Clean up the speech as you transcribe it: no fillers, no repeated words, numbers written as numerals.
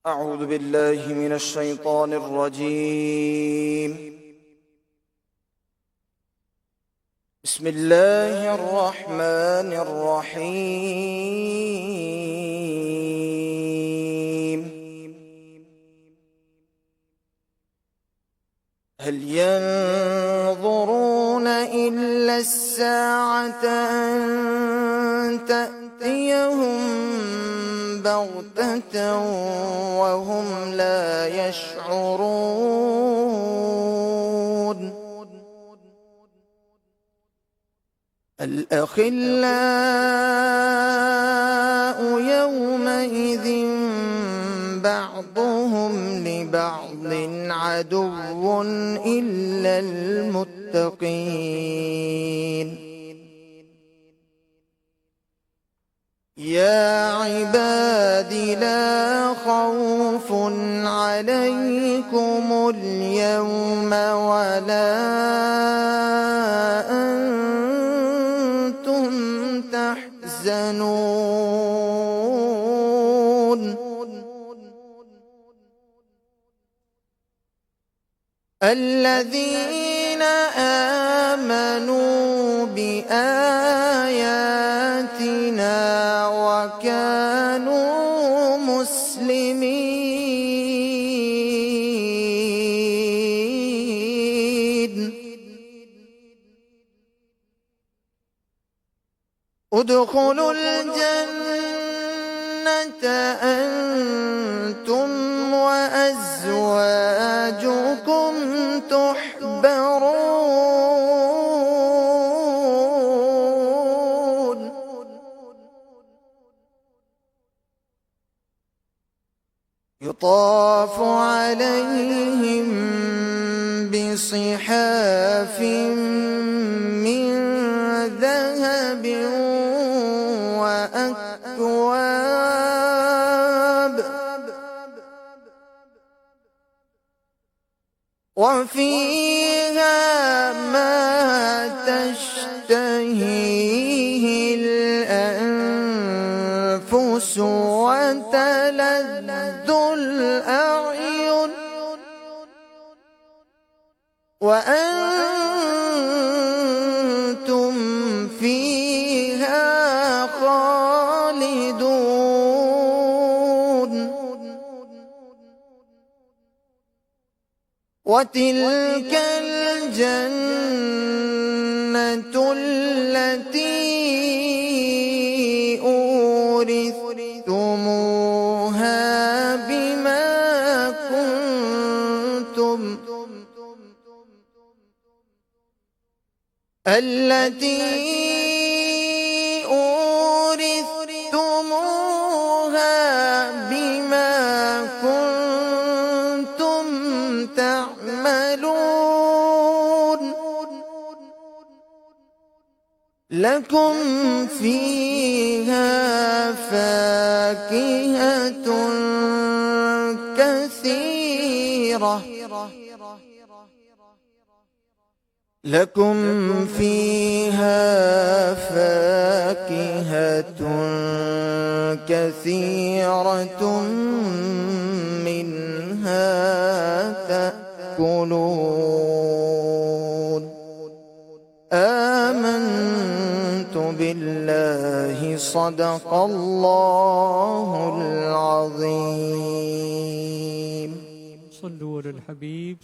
أعوذ بالله من الشيطان الرجيم. بسم الله الرحمن الرحيم. هل ينظرون إلا الساعة أن تأتيهم بغتة وهم لا يشعرون. الأخلاء يومئذ بعضهم لبعض عدو إلا المتقين. يا عباد لا خوف عليكم اليوم ولا أنتم تحزنون. الذين آمنوا بآياتنا وكانوا مسلمين ادخلوا الجنة أنتم وأزواجكم تحبرون. يطاف عليهم بصحاف من ذهب وأكواب وفيها ما تشتهيه الأنفس وتلذ الأعين وأنتم فيها خالدون. وتلك الجنة التي أورثتموها بما كنتم تعملون. لكم فيها فاكهة كثيرة لكم فيها فاكهة كثيرة منها تأكلون. آمنت بالله صدق الله العظيم. صلوا على الحبيب.